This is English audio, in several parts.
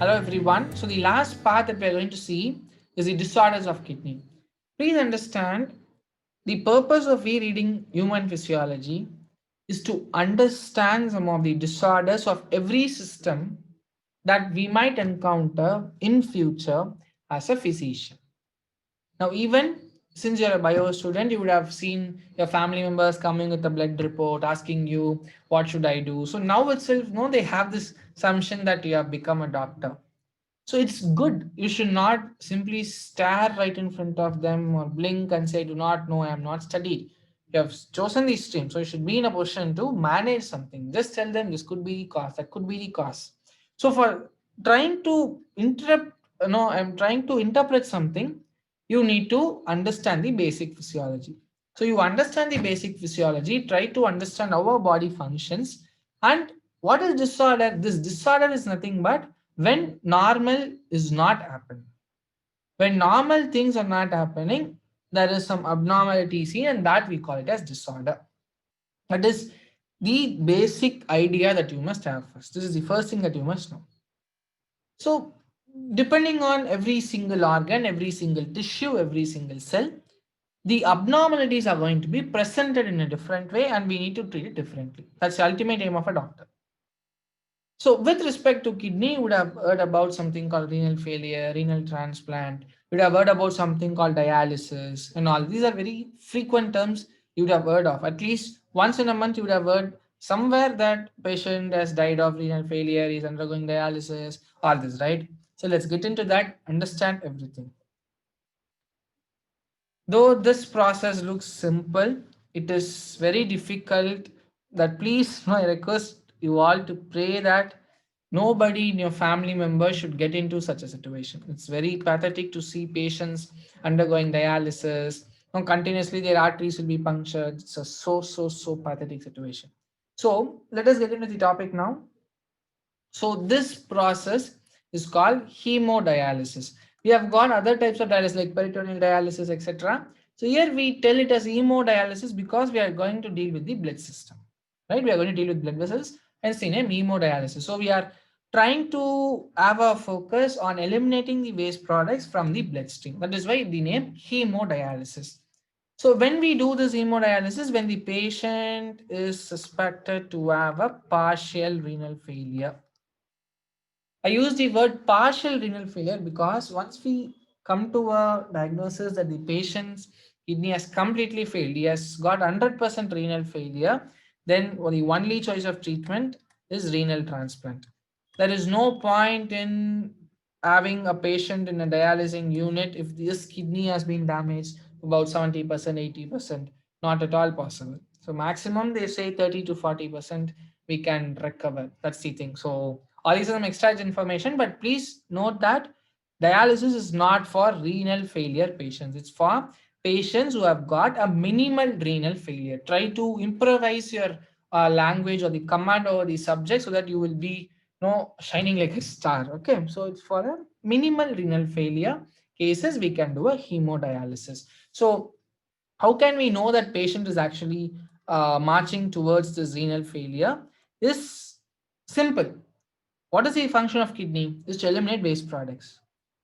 Hello everyone. So the last part that we are going to see is the disorders of kidney. Please understand the purpose of reading human physiology is to understand some of the disorders of every system that we might encounter in future as a physician. Now, even since you're a bio student, you would have seen your family members coming with a blood report asking you, what should I do? So now itself, no, they have this assumption that you have become a doctor. So it's good. You should not simply stare right in front of them or blink and say, do not know, I am not studied. You have chosen the stream. So you should be in a position to manage something. Just tell them this could be the cause, that could be the cause. So for trying to interrupt, I'm trying to interpret something, you need to understand the basic physiology. So you understand the basic physiology, try to understand how our body functions and what is disorder. This disorder is nothing but when normal is not happening. When normal things are not happening, there is some abnormality seen, and that we call it as disorder. That is the basic idea that you must have first. This is the first thing that you must know. So, depending on every single organ, every single tissue, every single cell, the abnormalities are going to be presented in a different way, and we need to treat it differently. That's the ultimate aim of a doctor. So, with respect to kidney, you would have heard about something called renal failure, renal transplant. You would have heard about something called dialysis, and all. These are very frequent terms you would have heard of. At least once in a month, you would have heard somewhere that patient has died of renal failure, is undergoing dialysis, all this, right? So, let's get into that, understand everything. Though this process looks simple, it is very difficult. That please, I request you all to pray that nobody in your family member should get into such a situation. It's very pathetic to see patients undergoing dialysis. Now, continuously their arteries will be punctured. It's a so pathetic situation. So let us get into the topic now. So this process is called hemodialysis. We have got other types of dialysis like peritoneal dialysis, etc. So here we tell it as hemodialysis because we are going to deal with the blood system, right? We are going to deal with blood vessels, hence the name hemodialysis. So we are trying to have a focus on eliminating the waste products from the bloodstream. That is why the name hemodialysis. So when we do this hemodialysis, when the patient is suspected to have a partial renal failure, I use the word partial renal failure because once we come to a diagnosis that the patient's kidney has completely failed, he has got 100% renal failure, then the only choice of treatment is renal transplant. There is no point in having a patient in a dialysing unit if this kidney has been damaged about 70%, 80%. Not at all possible. So maximum they say 30 to 40% we can recover. That's the thing. So all these are some extra information, but please note that dialysis is not for renal failure patients. It's for patients who have got a minimal renal failure. Try to improvise your language or the command over the subject so that you will be shining like a star. Okay, so it's for a minimal renal failure cases we can do a hemodialysis. So how can we know that patient is actually marching towards this renal failure? Is simple. What is the function of kidney? Is to eliminate waste products.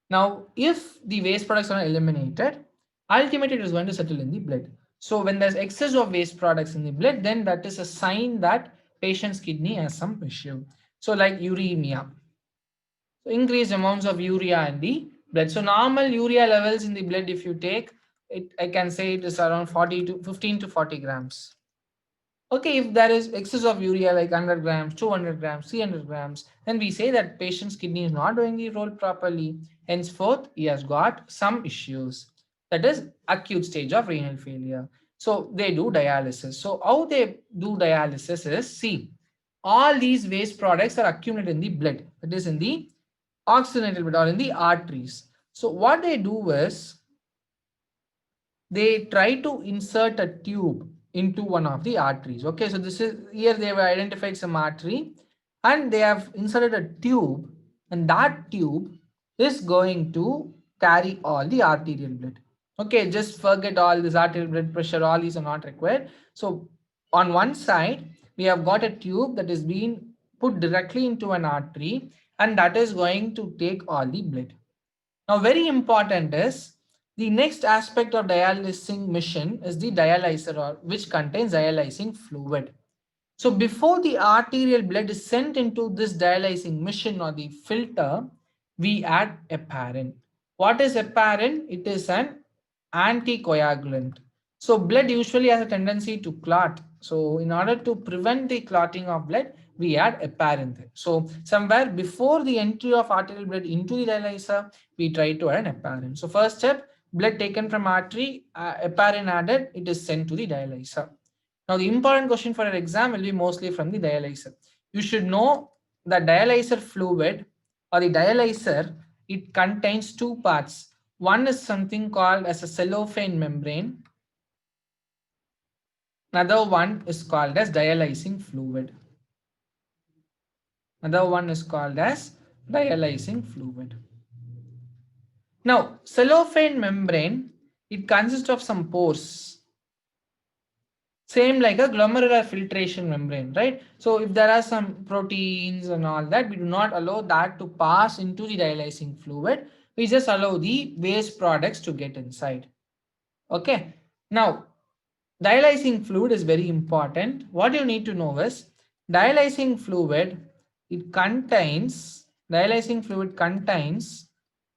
Now, if the waste products are eliminated, ultimately it is going to settle in the blood. So when there's excess of waste products in the blood, then that is a sign that patient's kidney has some issue. So like uremia. So increased amounts of urea in the blood. So normal urea levels in the blood, if you take it, I can say it is around 40 to 15 to 40 grams. Okay, if there is excess of urea like 100 grams, 200 grams, 300 grams, then we say that patient's kidney is not doing the role properly. Henceforth, he has got some issues. That is acute stage of renal failure. So they do dialysis. So how they do dialysis is, see, all these waste products are accumulated in the blood. That is in the oxygenated blood or in the arteries. So what they do is they try to insert a tube into one of the arteries. Okay, so this is here they have identified some artery and they have inserted a tube, and that tube is going to carry all the arterial blood. Okay, just forget all this arterial blood pressure, all these are not required. So on one side we have got a tube that is being put directly into an artery, and that is going to take all the blood. Now, very important is the next aspect of dialysing machine is the dialyzer, or which contains dialysing fluid. So before the arterial blood is sent into this dialysing machine or the filter, we add heparin. What is heparin? It is an anticoagulant. So blood usually has a tendency to clot. So in order to prevent the clotting of blood, we add heparin there. So somewhere before the entry of arterial blood into the dialyzer, we try to add an heparin. So first step, blood taken from artery, heparin added, it is sent to the dialyzer. Now, the important question for an exam will be mostly from the dialyzer. You should know the dialyzer fluid or the dialyzer, it contains two parts. One is something called as a cellophane membrane. Another one is called as dialysing fluid. Another one is called as dialysing fluid. Now, cellophane membrane, it consists of some pores, same like a glomerular filtration membrane, right? So if there are some proteins and all that, we do not allow that to pass into the dialysing fluid. We just allow the waste products to get inside. Okay. Now, dialysing fluid is very important. What you need to know is dialysing fluid, dialysing fluid contains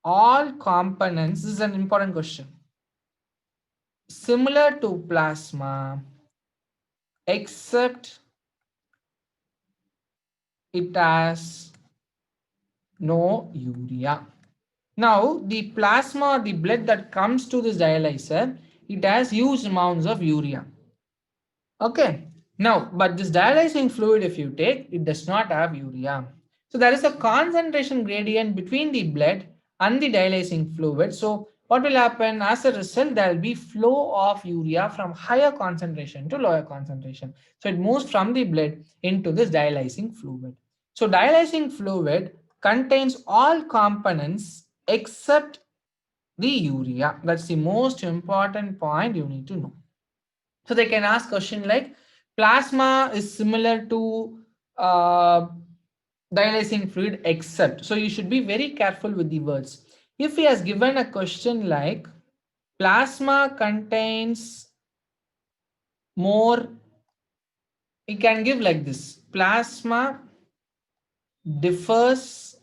all components. This is an important question. Similar to plasma, except it has no urea. Now, the plasma, the blood that comes to this dialyzer, it has huge amounts of urea. Okay. Now, but this dialysing fluid, if you take, it does not have urea. So there is a concentration gradient between the blood and the dialysing fluid. So what will happen? As a result, there will be flow of urea from higher concentration to lower concentration. So it moves from the blood into this dialysing fluid. So dialysing fluid contains all components except the urea. That's the most important point you need to know. So they can ask question like plasma is similar to uh, dialysing fluid except. So you should be very careful with the words. If he has given a question like plasma contains more, he can give like this: plasma differs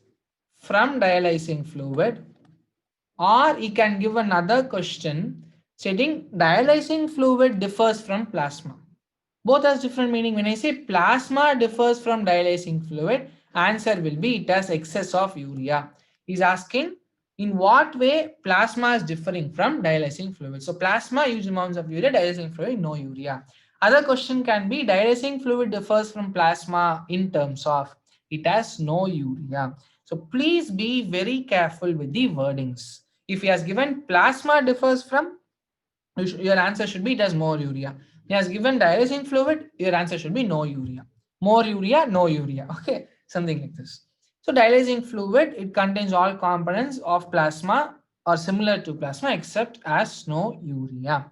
from dialysing fluid, or he can give another question stating dialysing fluid differs from plasma. Both has different meaning. When I say plasma differs from dialysing fluid, answer will be it has excess of urea. He's asking in what way plasma is differing from dialysing fluid. So plasma huge amounts of urea, dialysing fluid no urea. Other question can be dialysing fluid differs from plasma in terms of it has no urea. So please be very careful with the wordings. If he has given plasma differs from, your answer should be it has more urea. He has given dialysing fluid, your answer should be no urea. More urea, no urea. Okay, something like this. So dialysing fluid, it contains all components of plasma or similar to plasma except as no urea.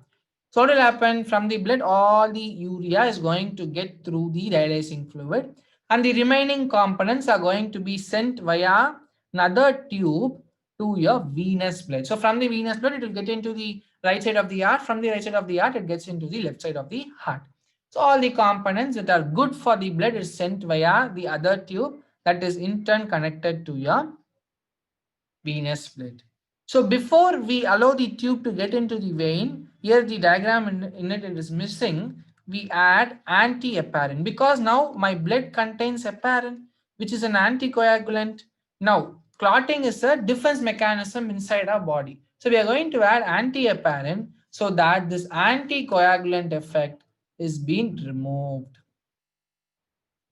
So what will happen from the blood? All the urea is going to get through the dialysing fluid, and the remaining components are going to be sent via another tube to your venous blood. So from the venous blood, it will get into the right side of the heart. From the right side of the heart, it gets into the left side of the heart. So all the components that are good for the blood is sent via the other tube that is in turn connected to your venous blood. So before we allow the tube to get into the vein, here the diagram in it is missing. We add anti-heparin because now my blood contains heparin, which is an anticoagulant. Now clotting is a defense mechanism inside our body. So we are going to add anti-heparin so that this anticoagulant effect is being removed,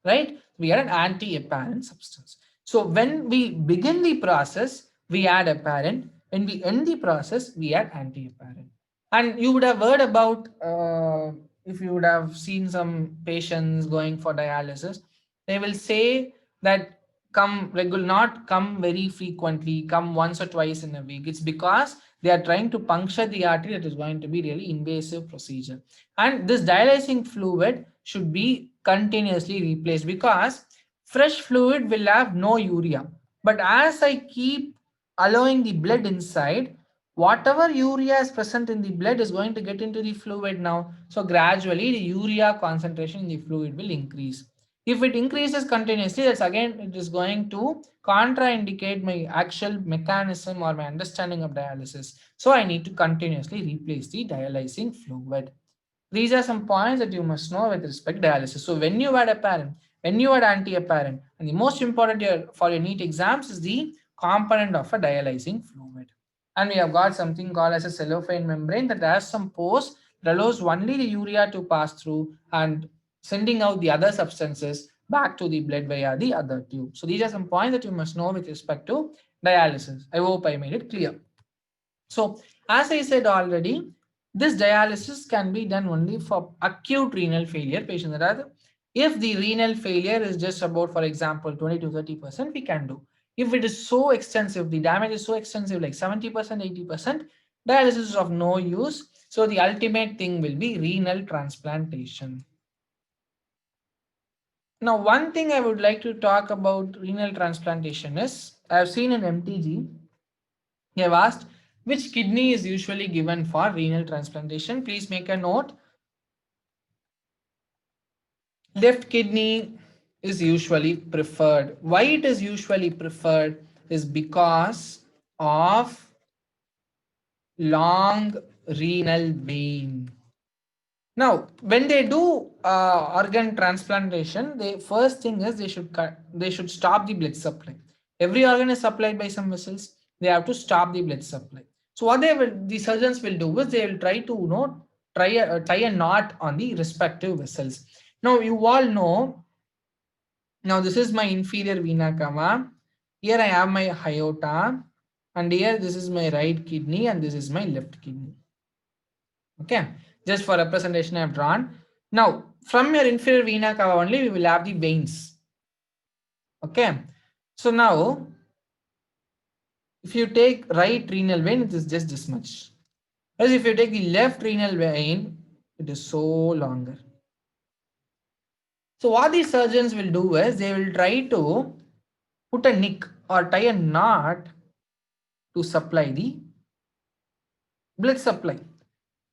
right? We add an anti-heparin substance. So when we begin the process, we add heparin. When we end the process, we add anti-heparin. And you would have heard about, if you would have seen some patients going for dialysis, they will say that come regular, not come very frequently, come once or twice in a week. It's because they are trying to puncture the artery. That is going to be really invasive procedure. And this dialysing fluid should be continuously replaced because fresh fluid will have no urea. But as I keep allowing the blood inside, whatever urea is present in the blood is going to get into the fluid now. So gradually the urea concentration in the fluid will increase. If it increases continuously, that's again it is going to contraindicate my actual mechanism or my understanding of dialysis. So I need to continuously replace the dialysing fluid. These are some points that you must know with respect to dialysis. So when you add a parent, when you add anti-apparent, and the most important here for your NEET exams is the component of a dialysing fluid. And we have got something called as a cellophane membrane that has some pores that allows only the urea to pass through and sending out the other substances back to the blood via the other tube. So these are some points that you must know with respect to dialysis. I hope I made it clear. So, as I said already, this dialysis can be done only for acute renal failure patients. Rather, if the renal failure is just about, for example, 20 to 30%, we can do. If it is so extensive, the damage is so extensive, like 70%, 80%, dialysis is of no use. So, the ultimate thing will be renal transplantation. Now, one thing I would like to talk about renal transplantation is I have seen in MTG. You have asked which kidney is usually given for renal transplantation. Please make a note. Left kidney is usually preferred. Why it is usually preferred is because of long renal vein. Now, when they do organ transplantation, the first thing is they should stop the blood supply. Every organ is supplied by some vessels. They have to stop the blood supply. So what the surgeons will do is they will try to tie a knot on the respective vessels. Now you all know. Now this is my inferior vena cava. Here I have my aorta, and here this is my right kidney, and this is my left kidney. Okay, just for representation I have drawn. Now from your inferior vena cava only we will have the veins. Okay, so now if you take right renal vein, it is just this much. Whereas if you take the left renal vein, it is so longer. So what these surgeons will do is they will try to put a nick or tie a knot to supply the blood supply.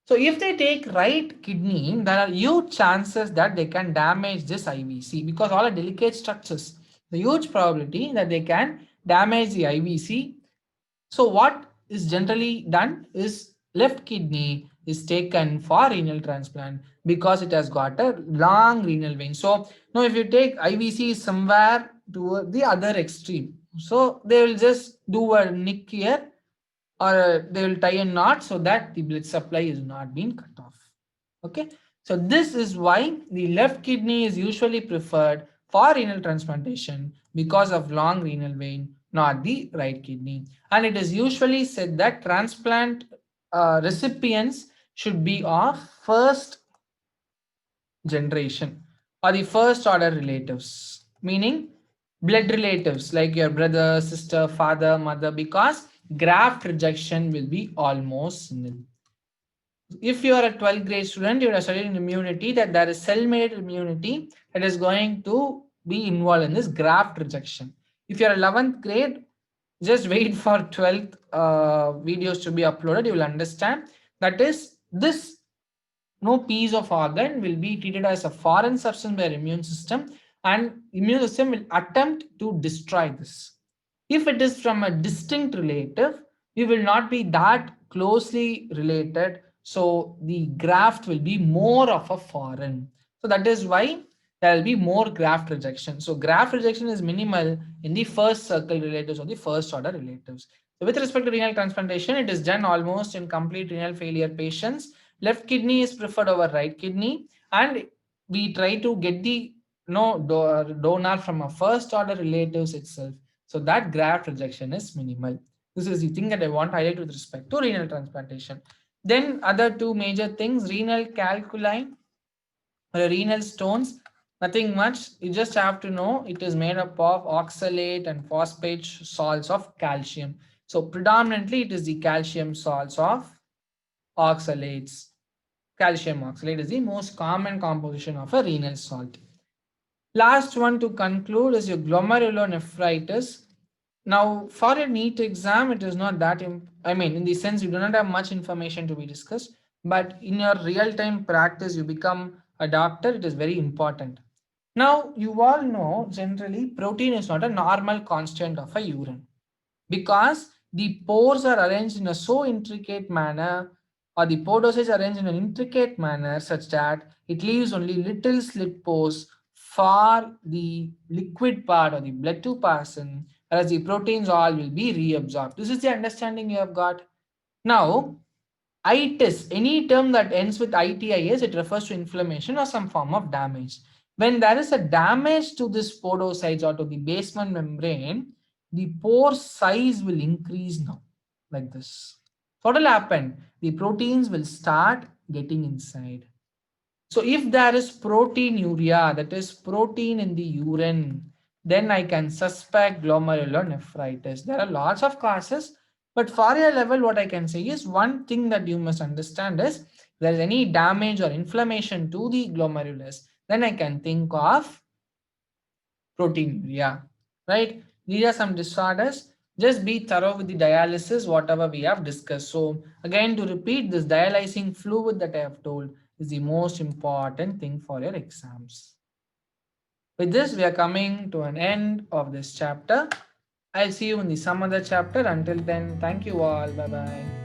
So if they take right kidney, there are huge chances that they can damage this IVC because all are delicate structures. The huge probability that they can damage the IVC. So what is generally done is left kidney is taken for renal transplant because it has got a long renal vein. So now if you take IVC somewhere to the other extreme, so they will just do a nick here or they will tie a knot so that the blood supply is not being cut off. Okay, so this is why the left kidney is usually preferred for renal transplantation because of long renal vein, not the right kidney. And it is usually said that transplant recipients should be of first generation or the first order relatives, meaning blood relatives like your brother, sister, father, mother, because graft rejection will be almost nil. If you are a 12th grade student, you are studying immunity, that there is cell mediated immunity that is going to be involved in this graft rejection. If you are 11th grade, just wait for 12th videos to be uploaded. You will understand that is this no piece of organ will be treated as a foreign substance by our immune system, and immune system will attempt to destroy this. If it is from a distinct relative, we will not be that closely related, so the graft will be more of a foreign. So that is why there will be more graft rejection. So graft rejection is minimal in the first circle relatives or the first order relatives. So with respect to renal transplantation, it is done almost in complete renal failure patients. Left kidney is preferred over right kidney, and we try to get the donor from a first order relatives itself, so that graft rejection is minimal. This is the thing that I want to highlight with respect to renal transplantation. Then other two major things, renal calculi or renal stones, nothing much. You just have to know it is made up of oxalate and phosphate salts of calcium. So predominantly it is the calcium salts of oxalates. Calcium oxalate is the most common composition of a renal salt. Last one to conclude is your glomerulonephritis. Now, for a NEET exam, it is not that, I mean, in the sense you do not have much information to be discussed, but in your real time practice, you become a doctor, it is very important. Now, you all know generally protein is not a normal constant of a urine because the pores are arranged in a so intricate manner, or the pore dosage arranged in an intricate manner such that it leaves only little slit pores for the liquid part or the blood to pass in, whereas the proteins all will be reabsorbed. This is the understanding you have got. Now, itis, any term that ends with itis, it refers to inflammation or some form of damage. When there is a damage to this podocytes or to the basement membrane, the pore size will increase now, like this. So what will happen? The proteins will start getting inside. So if there is proteinuria, that is protein in the urine, then I can suspect glomerulonephritis. There are lots of causes, but for a level, what I can say is one thing that you must understand is if there is any damage or inflammation to the glomerulus, then I can think of proteinuria, right? These are some disorders. Just be thorough with the dialysis, whatever we have discussed. So, again, to repeat, this dialyzing fluid that I have told is the most important thing for your exams. With this, we are coming to an end of this chapter. I'll see you in the some other chapter. Until then, thank you all. Bye bye.